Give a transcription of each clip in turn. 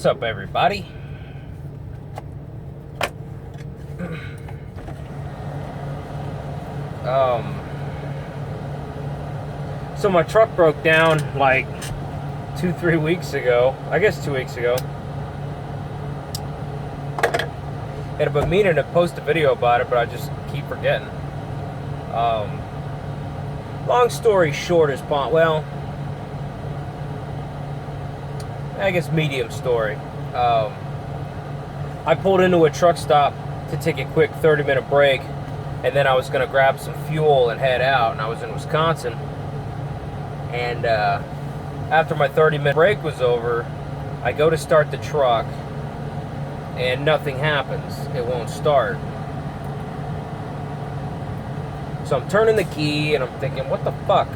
What's up, everybody? So my truck broke down like 2-3 weeks ago. I guess 2 weeks ago. And I've been meaning to post a video about it, but I just keep forgetting. Long story short is, well, I guess medium story. I pulled into a truck stop to take a quick 30-minute break, and then I was going to grab some fuel and head out, and I was in Wisconsin. And after my 30-minute break was over, I go to start the truck, and nothing happens. It won't start. So I'm turning the key, and I'm thinking, what the fuck?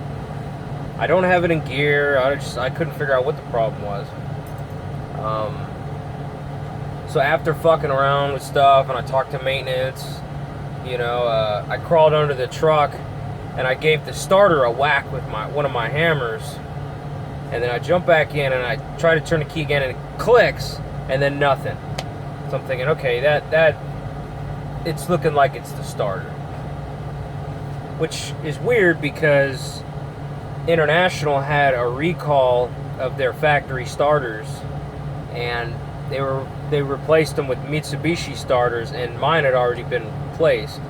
I don't have it in gear. I couldn't figure out what the problem was. So after fucking around with stuff, and I talked to maintenance, I crawled under the truck, and I gave the starter a whack with one of my hammers, and then I jump back in, and I try to turn the key again, and it clicks, and then nothing. So I'm thinking, okay, that it's looking like it's the starter, which is weird because International had a recall of their factory starters, and they replaced them with Mitsubishi starters, and mine had already been replaced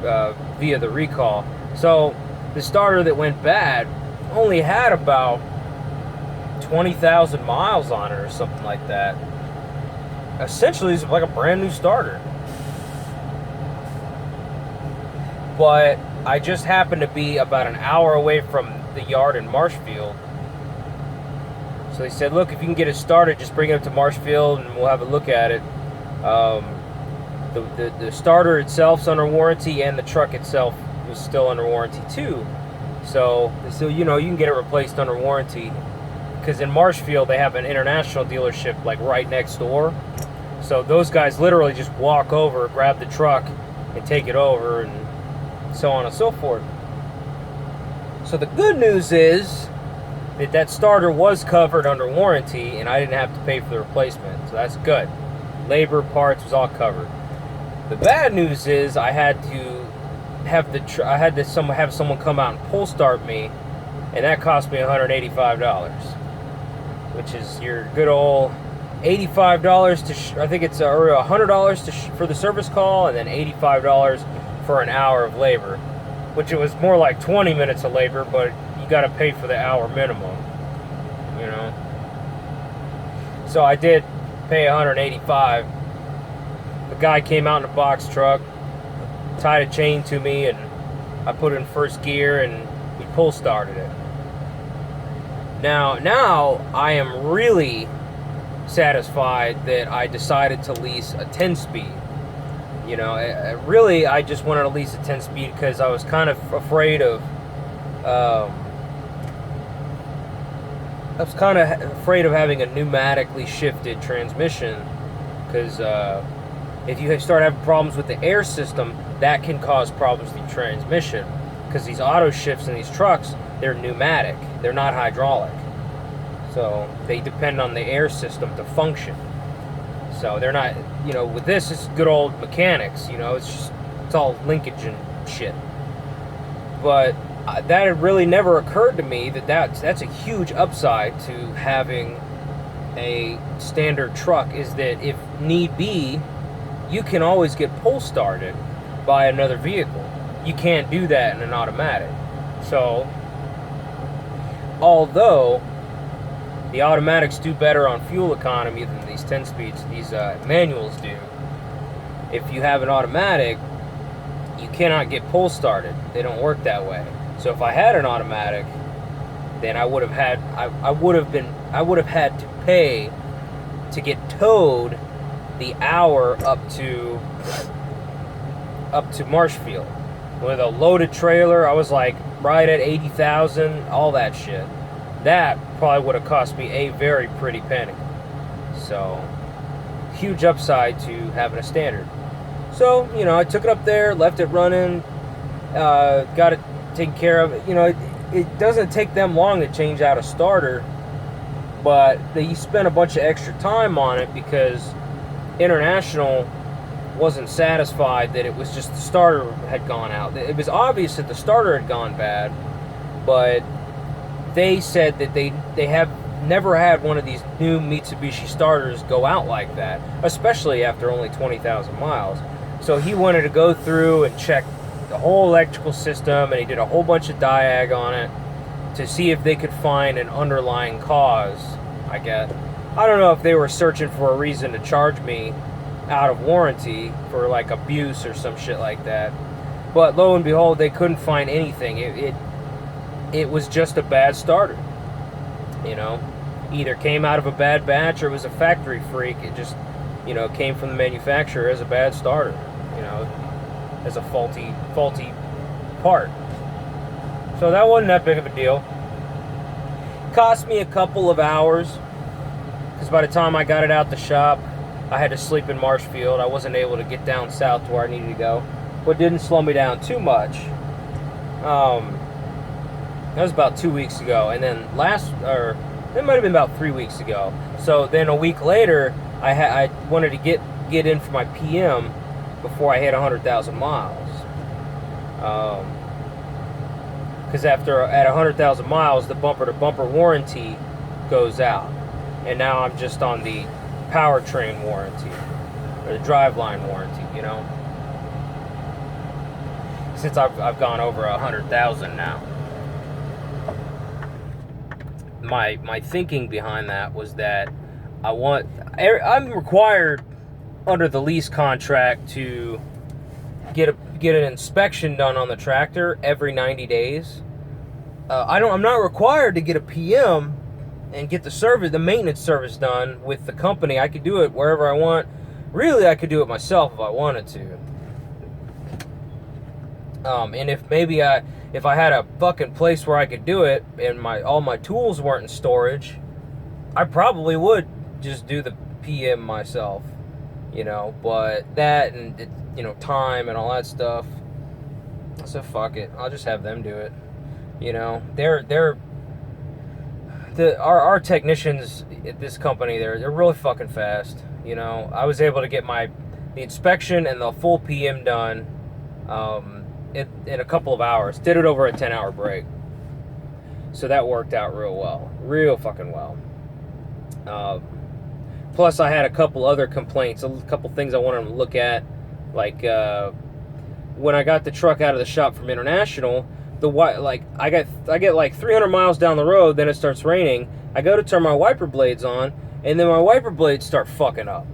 via the recall. So the starter that went bad only had about 20,000 miles on it or something like that. Essentially, it's like a brand new starter. But I just happened to be about an hour away from the yard in Marshfield. So they said, look, if you can get it started, just bring it up to Marshfield and we'll have a look at it. The starter itself's under warranty, and the truck itself was still under warranty too. So you can get it replaced under warranty, because in Marshfield they have an International dealership like right next door. So those guys literally just walk over, grab the truck, and take it over, and so on and so forth. So the good news is that starter was covered under warranty, and I didn't have to pay for the replacement. So that's good. Labor, parts was all covered. The bad news is I had to have someone come out and pull start me, and that cost me $185, which is your good old $85 I think it's $100 for the service call, and then $85 for an hour of labor, which it was more like 20 minutes of labor, but you got to pay for the hour minimum, So I did pay $185. The guy came out in a box truck, tied a chain to me, and I put it in first gear, and he pull started it. Now I am really satisfied that I decided to lease a 10-speed. I just wanted to lease a 10-speed because I was kind of afraid of having a pneumatically shifted transmission, because if you start having problems with the air system, that can cause problems with the transmission, because these auto shifts in these trucks, they're pneumatic, they're not hydraulic, so they depend on the air system to function. So they're not, with this, it's good old mechanics, it's all linkage and shit. But that had really never occurred to me that's a huge upside to having a standard truck, is that if need be, you can always get pull started by another vehicle. You can't do that in an automatic. So, although the automatics do better on fuel economy than these 10-speeds, these manuals do, if you have an automatic, you cannot get pull started. They don't work that way. So if I had an automatic, then I would have had to pay to get towed the hour up to Marshfield with a loaded trailer. I was like right at 80,000, all that shit. That probably would have cost me a very pretty penny. So huge upside to having a standard. So I took it up there, left it running, got it taken care of. It doesn't take them long to change out a starter. But he spent a bunch of extra time on it because International wasn't satisfied that it was just the starter had gone out. It was obvious that the starter had gone bad, but they said that they have never had one of these new Mitsubishi starters go out like that, especially after only 20,000 miles. So he wanted to go through and check the whole electrical system, and he did a whole bunch of diag on it to see if they could find an underlying cause, I guess. I don't know if they were searching for a reason to charge me out of warranty for like abuse or some shit like that. But lo and behold, they couldn't find anything. It was just a bad starter. You know, either came out of a bad batch or it was a factory freak. It just, you know, came from the manufacturer as a bad starter, you know, as a faulty part. So that wasn't that big of a deal. Cost me a couple of hours, because by the time I got it out the shop, I had to sleep in Marshfield. I wasn't able to get down south to where I needed to go, but didn't slow me down too much. That was about 2 weeks ago, and then it might have been about 3 weeks ago. So then a week later, I wanted to get in for my PM before I hit 100,000 miles. Because at 100,000 miles, the bumper-to-bumper warranty goes out, and now I'm just on the powertrain warranty or the driveline warranty. You know, since I've gone over 100,000 now. My thinking behind that was that I'm required under the lease contract to get an inspection done on the tractor every 90 days. I'm not required to get a PM and get the maintenance service done with the company. I could do it wherever I want. Really, I could do it myself if I wanted to. And if I had a fucking place where I could do it and all my tools weren't in storage, I probably would just do the PM myself, you know. But that and, you know, time and all that stuff, so fuck it, I'll just have them do it. You know, our technicians at this company, they're really fucking fast. You know, I was able to get the inspection and the full PM done in a couple of hours. Did it over a 10-hour break. So that worked out real fucking well. Plus I had a couple other complaints, a couple things I wanted to look at, like when I got the truck out of the shop from International, I get like 300 miles down the road, then it starts raining. I go to turn my wiper blades on, and then my wiper blades start fucking up.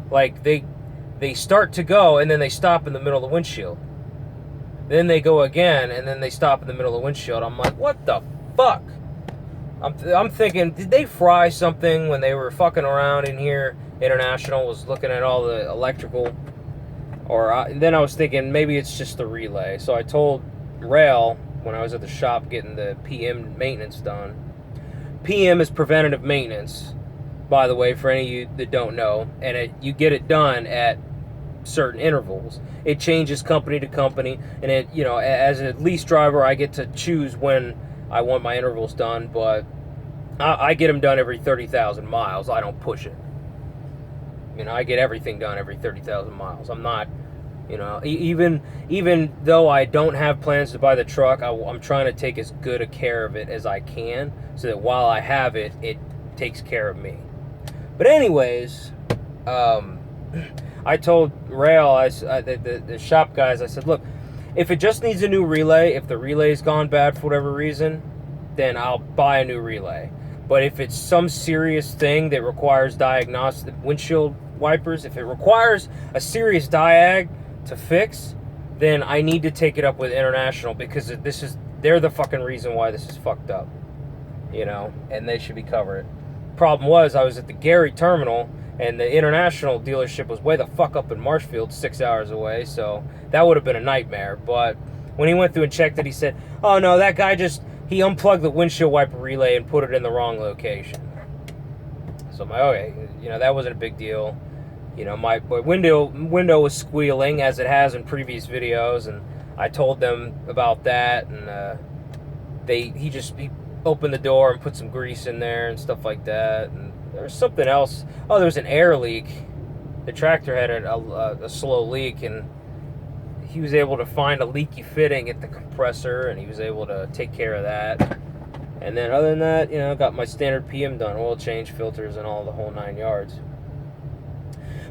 Like they start to go, and then they stop in the middle of the windshield. Then they go again, and then they stop in the middle of the windshield. I'm like, what the fuck? I'm thinking, did they fry something when they were fucking around in here? International was looking at all the electrical. Then I was thinking, maybe it's just the relay. So I told Rail, when I was at the shop getting the PM maintenance done. PM is preventative maintenance, by the way, for any of you that don't know. And you get it done at certain intervals. It changes company to company, and you know, as a lease driver, I get to choose when I want my intervals done, but I get them done every 30,000 miles. I don't push it. You know, I get everything done every 30,000 miles. I'm not, you know, even though I don't have plans to buy the truck, I'm trying to take as good a care of it as I can, so that while I have it, it takes care of me. But anyways, I told Rail, the shop guys, I said, look, if it just needs a new relay, if the relay's gone bad for whatever reason, then I'll buy a new relay. But if it's some serious thing that requires diagnostic windshield wipers, if it requires a serious diag to fix, then I need to take it up with International, because they're the fucking reason why this is fucked up, you know, and they should be covered. Problem was, I was at the Gary terminal, and the International dealership was way the fuck up in Marshfield, 6 hours away, so that would have been a nightmare. But when he went through and checked it, he said, oh no, that guy he unplugged the windshield wiper relay and put it in the wrong location. So I'm like, okay, you know, that wasn't a big deal. You know, my window was squealing, as it has in previous videos, and I told them about that, and he opened the door and put some grease in there and stuff like that. And there was something else. Oh, there was an air leak. The tractor had a slow leak, and he was able to find a leaky fitting at the compressor, and he was able to take care of that. And then other than that, you know, got my standard PM done, oil change, filters, and all the whole 9 yards.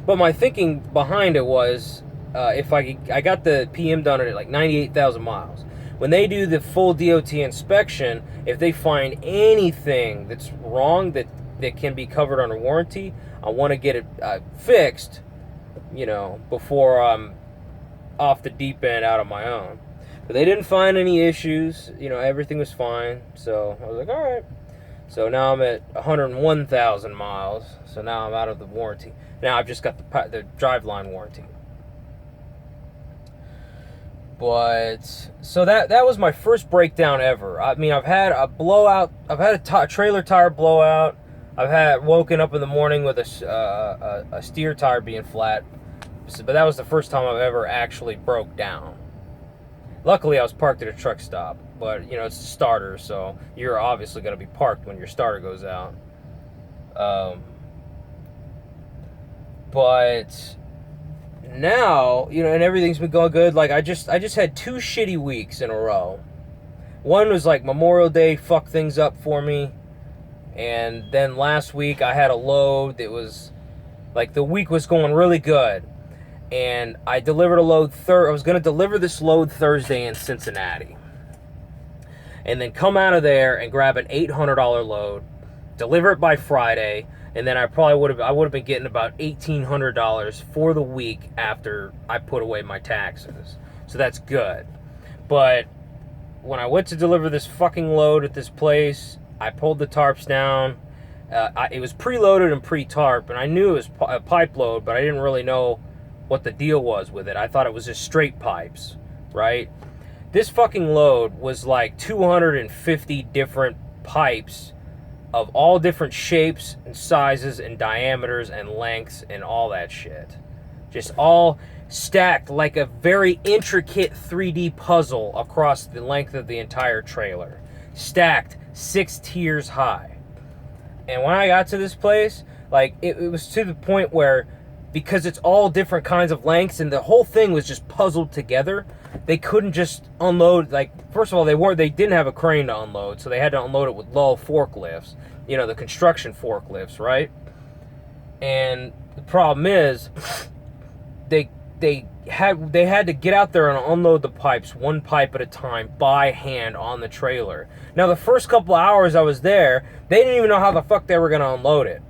But my thinking behind it was, if I got the PM done at like 98,000 miles. When they do the full DOT inspection, if they find anything that's wrong that can be covered under warranty, I want to get it fixed, you know, before I'm off the deep end out on my own. But they didn't find any issues, you know, everything was fine. So I was like, all right. So now I'm at 101,000 miles. So now I'm out of the warranty. Now I've just got the driveline warranty. But so that was my first breakdown ever. I mean, I've had a blowout. I've had a trailer tire blowout. I've had woken up in the morning with a steer tire being flat. But that was the first time I've ever actually broke down. Luckily, I was parked at a truck stop. But, you know, it's a starter, so you're obviously going to be parked when your starter goes out. But now, you know, and everything's been going good. Like, I just had 2 shitty weeks in a row. One was like Memorial Day fucked things up for me. And then last week I had a load that was, like, the week was going really good. And I delivered a load, I was going to deliver this load Thursday in Cincinnati. And then come out of there and grab an $800 load, deliver it by Friday, and then I would have been getting about $1,800 for the week after I put away my taxes. So that's good. But when I went to deliver this fucking load at this place, I pulled the tarps down. It was preloaded and pre-tarp, and I knew it was a pipe load, but I didn't really know what the deal was with it. I thought it was just straight pipes, right? This fucking load was like 250 different pipes of all different shapes and sizes and diameters and lengths and all that shit. Just all stacked like a very intricate 3D puzzle across the length of the entire trailer. Stacked 6 tiers high. And when I got to this place, like, it was to the point where, because it's all different kinds of lengths and the whole thing was just puzzled together, they couldn't just unload. Like, first of all, they didn't have a crane to unload, so they had to unload it with low forklifts, you know, the construction forklifts, right? And the problem is, they had to get out there and unload the pipes one pipe at a time by hand on the trailer. Now, the first couple of hours I was there, they didn't even know how the fuck they were going to unload it.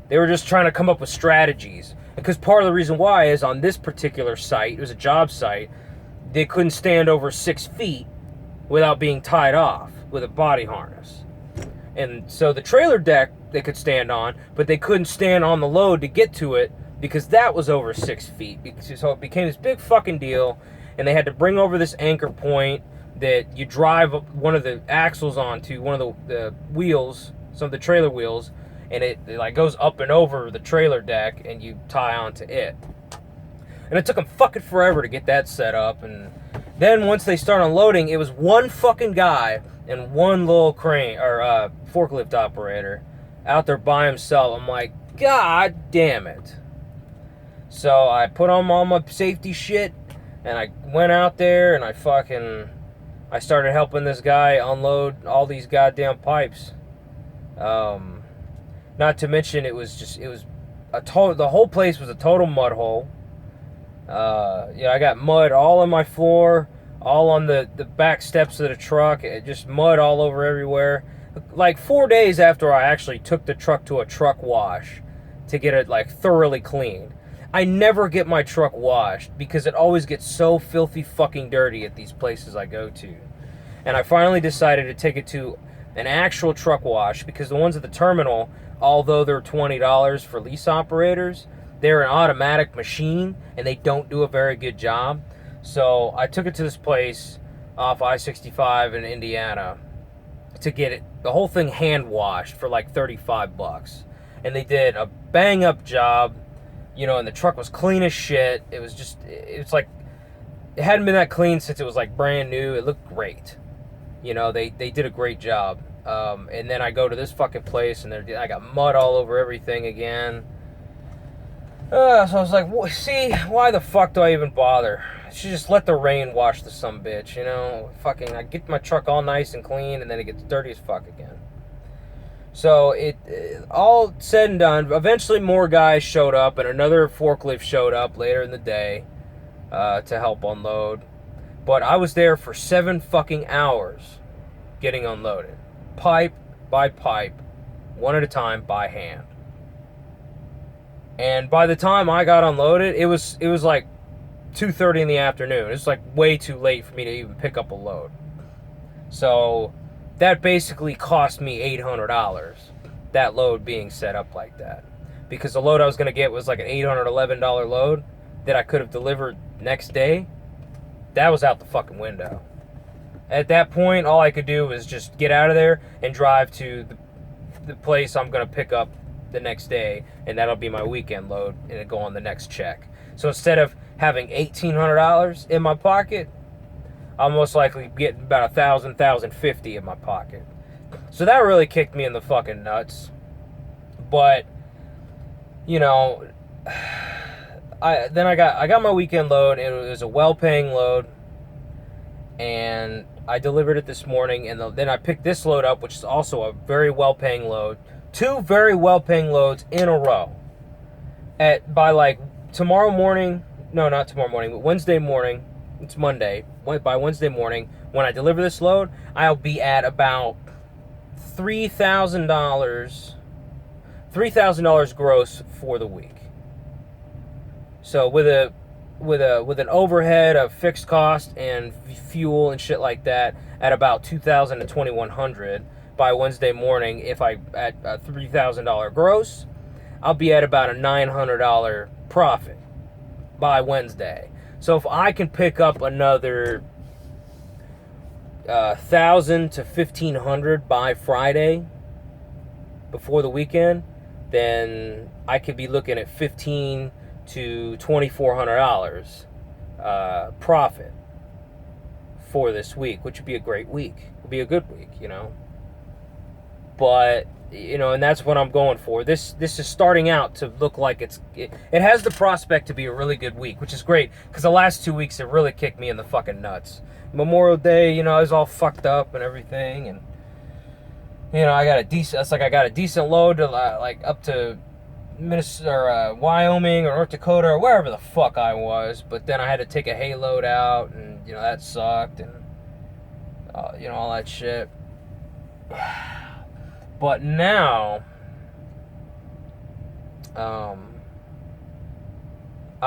They were just trying to come up with strategies. Because part of the reason why is on this particular site, it was a job site, they couldn't stand over 6 feet without being tied off with a body harness. And so the trailer deck they could stand on, but they couldn't stand on the load to get to it because that was over 6 feet. So it became this big fucking deal, and they had to bring over this anchor point that you drive one of the axles onto, one of the wheels, some of the trailer wheels, and it like goes up and over the trailer deck, and you tie onto it. And it took them fucking forever to get that set up. And then once they start unloading, it was one fucking guy and one little crane or forklift operator out there by himself. I'm like, God damn it. So I put on all my safety shit, and I went out there and I started helping this guy unload all these goddamn pipes. Not to mention the whole place was a total mud hole. I got mud all on my floor, all on the back steps of the truck, just mud all over everywhere. Like 4 days after I actually took the truck to a truck wash to get it like thoroughly cleaned. I never get my truck washed because it always gets so filthy fucking dirty at these places I go to. And I finally decided to take it to an actual truck wash because the ones at the terminal, although they're $20 for lease operators, they're an automatic machine and they don't do a very good job. So I took it to this place off I-65 in Indiana to get the whole thing hand washed for like $35. And they did a bang up job, and the truck was clean as shit. It was like, it hadn't been that clean since it was like brand new. It looked great. They did a great job. And then I go to this fucking place, and I got mud all over everything again. So I was like, see, why the fuck do I even bother? I should just let the rain wash the sumbitch, you know? Fucking, I get my truck all nice and clean, and then it gets dirty as fuck again. So all said and done, eventually more guys showed up, and another forklift showed up later in the day to help unload. But I was there for 7 fucking hours getting unloaded. Pipe by pipe, one at a time, by hand. And by the time I got unloaded, it was like 2:30 in the afternoon. It was like way too late for me to even pick up a load. So that basically cost me $800, that load being set up like that. Because the load I was going to get was like an $811 load that I could have delivered next day. That was out the fucking window. At that point, all I could do was just get out of there and drive to the place I'm going to pick up the next day, and that'll be my weekend load, and it'll go on the next check. So instead of having $1,800 in my pocket, I'll most likely get about $1,050 in my pocket. So that really kicked me in the fucking nuts. But, you know, I got my weekend load. It was a well-paying load, and I delivered it this morning. And then I picked this load up, which is also a very well-paying load. 2 very well-paying loads in a row. By like tomorrow morning, no, not tomorrow morning, but Wednesday morning. It's Monday. By Wednesday morning, when I deliver this load, I'll be at about $3,000 gross for the week. So with an overhead of fixed cost and fuel and shit like that at about $2,000 to $2,100 by Wednesday morning, if I at a $3,000 gross, I'll be at about a $900 profit by Wednesday. So if I can pick up another $1,000 to $1,500 by Friday before the weekend, then I could be looking at $1,500 to $2,400 profit for this week, which would be a great week. It would be a good week, you know. But, you know, and that's what I'm going for. This is starting out to look like it has the prospect to be a really good week, which is great, because the last 2 weeks it really kicked me in the fucking nuts. Memorial Day, you know, I was all fucked up and everything, and you know, I got a decent load to like up to Minnesota or Wyoming or North Dakota or wherever the fuck I was, but then I had to take a hay load out, and you know, that sucked, and you know, all that shit. But now, I'm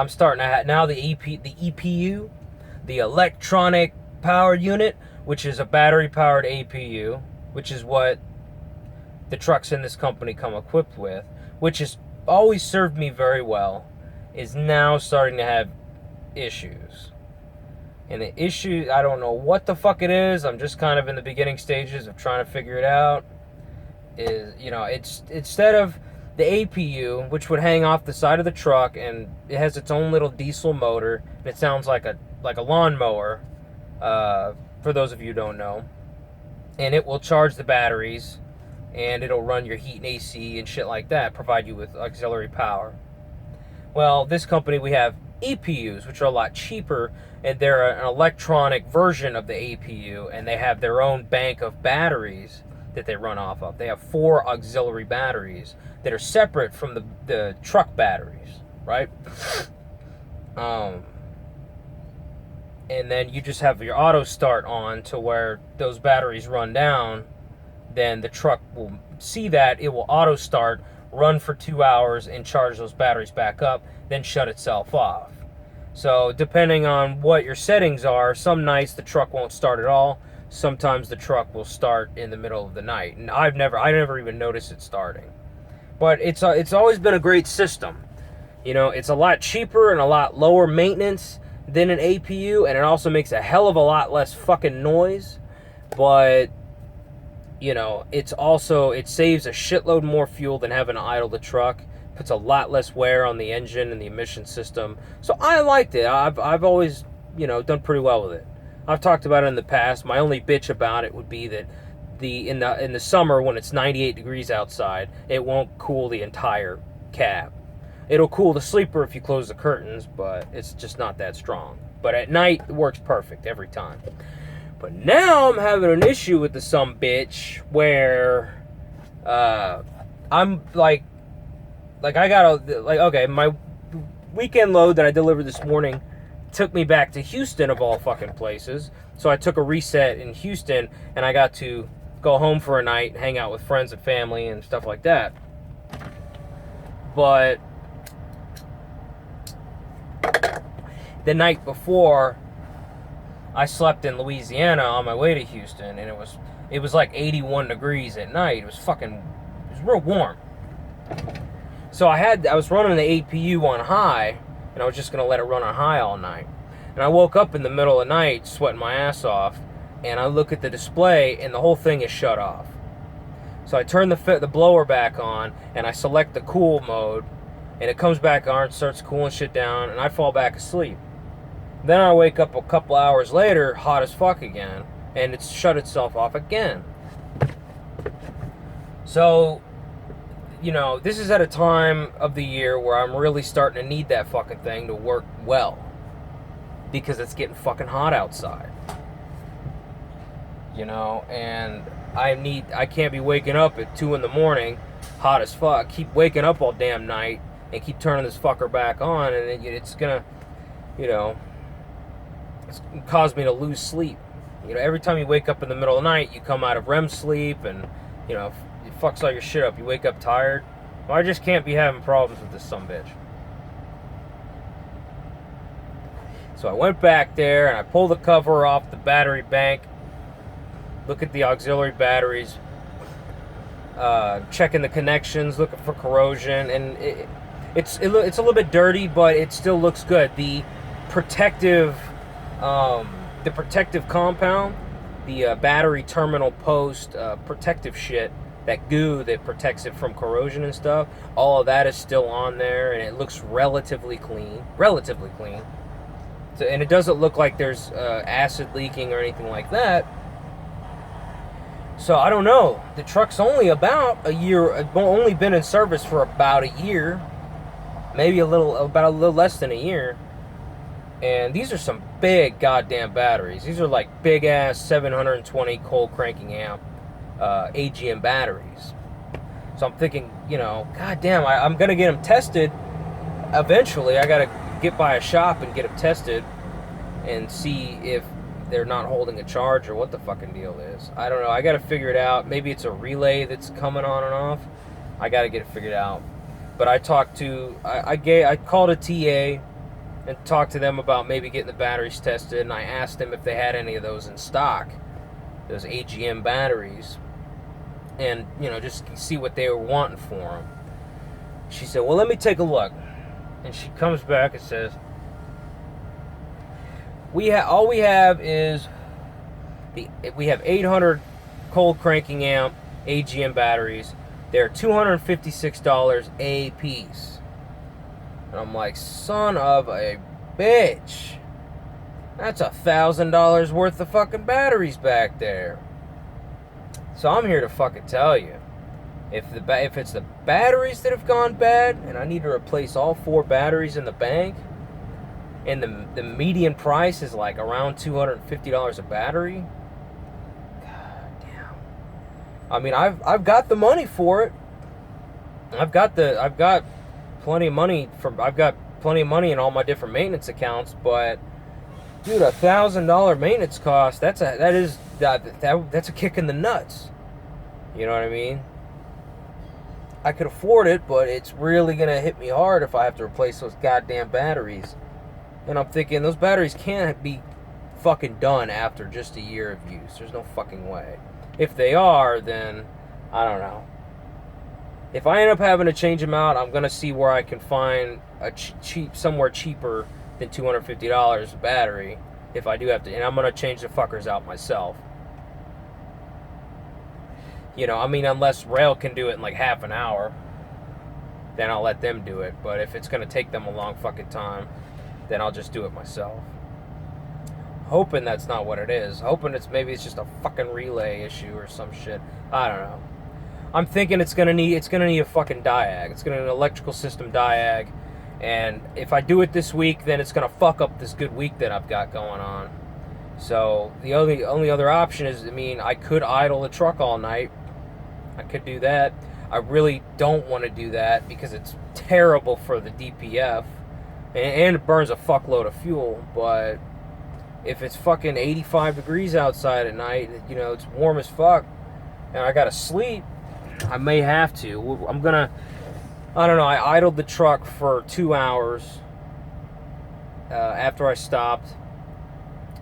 starting to now the EPU, the electronic power unit, which is a battery powered APU, which is what the trucks in this company come equipped with, which has always served me very well, is now starting to have issues. And the issue, I don't know what the fuck it is. I'm just kind of in the beginning stages of trying to figure it out. Is, you know, it's instead of the APU, which would hang off the side of the truck, and it has its own little diesel motor, and it sounds like a lawnmower, for those of you who don't know, and it will charge the batteries, and it'll run your heat and AC and shit like that, provide you with auxiliary power. Well, this company, we have EPUs, which are a lot cheaper, and they're an electronic version of the APU, and they have their own bank of batteries that they run off of. They have 4 auxiliary batteries that are separate from the truck batteries, right? And then you just have your auto start on to where those batteries run down. Then the truck will see that, it will auto start, run for 2 hours, and charge those batteries back up, then shut itself off. So depending on what your settings are, some nights the truck won't start at all. Sometimes the truck will start in the middle of the night, and I never even noticed it starting. But it's always been a great system. You know, it's a lot cheaper and a lot lower maintenance than an APU, and it also makes a hell of a lot less fucking noise. But you know, it saves a shitload more fuel than having to idle the truck. Puts a lot less wear on the engine and the emission system. So I liked it. I've always, you know, done pretty well with it. I've talked about it in the past. My only bitch about it would be that in the summer when it's 98 degrees outside, it won't cool the entire cab. It'll cool the sleeper if you close the curtains, but it's just not that strong. But at night, it works perfect every time. But now I'm having an issue with the sumbitch where I'm like I gotta, like, okay, my weekend load that I delivered this morning took me back to Houston, of all fucking places. So I took a reset in Houston, and I got to go home for a night, hang out with friends and family and stuff like that. But the night before, I slept in Louisiana on my way to Houston, and it was like 81 degrees at night. It was real warm. So I was running the APU on high, and I was just gonna let it run on high all night. And I woke up in the middle of the night, sweating my ass off, and I look at the display, and the whole thing is shut off. So I turn the blower back on, and I select the cool mode, and it comes back on, starts cooling shit down, and I fall back asleep. Then I wake up a couple hours later, hot as fuck again, and it's shut itself off again. So, you know, this is at a time of the year where I'm really starting to need that fucking thing to work well, because it's getting fucking hot outside. You know, and I can't be waking up at 2 in the morning, hot as fuck, keep waking up all damn night, and keep turning this fucker back on, and it's gonna, you know, it's cause me to lose sleep. You know, every time you wake up in the middle of the night, you come out of REM sleep, and, you know, it fucks all your shit up. You wake up tired. Well, I just can't be having problems with this sumbitch. So I went back there, and I pulled the cover off the battery bank, look at the auxiliary batteries, checking the connections, looking for corrosion, and it's a little bit dirty, but it still looks good. The protective compound, the battery terminal post protective shit, that goo that protects it from corrosion and stuff, all of that is still on there, and it looks relatively clean. So, and it doesn't look like there's acid leaking or anything like that. So I don't know. The truck's only about a year, only been in service for about a year, maybe about a little less than a year. And these are some big goddamn batteries. These are like big ass 720 cold cranking amp AGM batteries. So I'm thinking, you know, goddamn, I'm gonna get them tested eventually. I gotta get by a shop and get them tested and see if they're not holding a charge or what the fucking deal is. I don't know. I gotta figure it out. Maybe it's a relay that's coming on and off. I gotta get it figured out. But I called a TA and talked to them about maybe getting the batteries tested, and I asked them if they had any of those in stock, those AGM batteries, and, you know, just see what they were wanting for them. She said, well, let me take a look. And she comes back and says, all we have is we have 800 cold cranking amp AGM batteries. They're $256 a piece. And I'm like, son of a bitch. That's $1,000 worth of fucking batteries back there. So I'm here to fucking tell you, if it's the batteries that have gone bad, and I need to replace all 4 batteries in the bank, and the median price is like around $250 a battery. God damn. I mean, I've got the money for it. I've got plenty of money in all my different maintenance accounts, but dude, $1,000 maintenance cost, that's a kick in the nuts. You know what I mean? I could afford it, but it's really gonna hit me hard if I have to replace those goddamn batteries. And I'm thinking, those batteries can't be fucking done after just a year of use. There's no fucking way. If they are, then I don't know. If I end up having to change them out, I'm gonna see where I can find a somewhere cheaper than $250 a battery. If I do have to, and I'm gonna change the fuckers out myself. You know, I mean, unless Rail can do it in like half an hour, then I'll let them do it. But if it's gonna take them a long fucking time, then I'll just do it myself. Hoping that's not what it is. Hoping maybe it's just a fucking relay issue or some shit. I don't know. I'm thinking it's gonna need a fucking diag. It's gonna need an electrical system diag, and if I do it this week, then it's gonna fuck up this good week that I've got going on. So the only other option is, I mean, I could idle the truck all night. I could do that. I really don't want to do that because it's terrible for the DPF, and it burns a fuckload of fuel. But if it's fucking 85 degrees outside at night, you know, it's warm as fuck, and I gotta sleep, I may have to. I don't know, I idled the truck for 2 hours after I stopped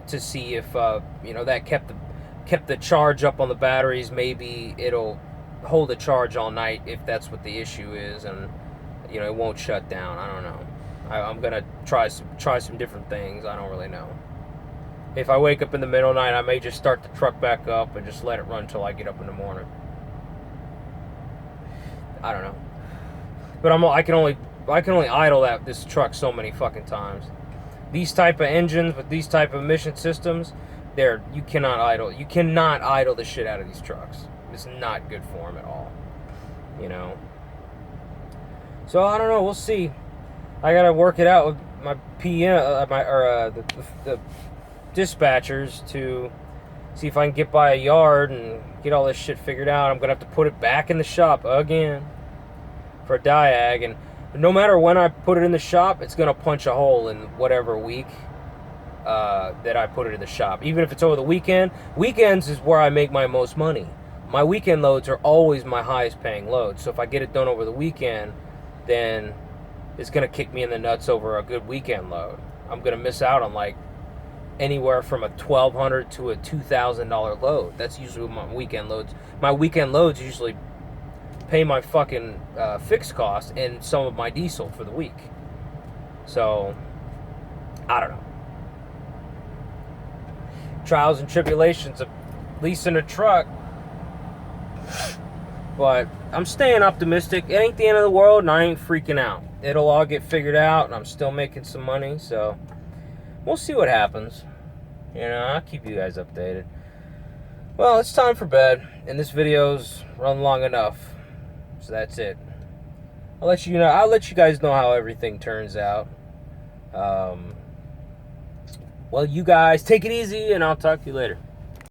to see if, you know, that kept the charge up on the batteries. Maybe it'll hold a charge all night if that's what the issue is, and, you know, it won't shut down. I don't know. I'm gonna try some different things. I don't really know. If I wake up in the middle of the night, I may just start the truck back up and just let it run until I get up in the morning. I don't know, but I can only idle this truck so many fucking times. These type of engines with these type of emission systems, you cannot idle the shit out of these trucks. It's not good for them at all, you know. So I don't know. We'll see. I gotta work it out with my PM, the dispatchers to see if I can get by a yard and get all this shit figured out. I'm gonna have to put it back in the shop again for a diag, and no matter when I put it in the shop, it's gonna punch a hole in whatever week that I put it in the shop. Even if it's over the weekend. Weekends is where I make my most money. My weekend loads are always my highest paying loads. So if I get it done over the weekend, then it's gonna kick me in the nuts over a good weekend load. I'm gonna miss out on like anywhere from a $1,200 to a $2,000 load. That's usually my weekend loads. My weekend loads usually pay my fucking fixed costs and some of my diesel for the week. So, I don't know. Trials and tribulations of leasing a truck. But I'm staying optimistic. It ain't the end of the world, and I ain't freaking out. It'll all get figured out, and I'm still making some money, so we'll see what happens. You know, I'll keep you guys updated. Well, it's time for bed, and this video's run long enough, so that's it. I'll let you guys know how everything turns out. Well, you guys take it easy, and I'll talk to you later.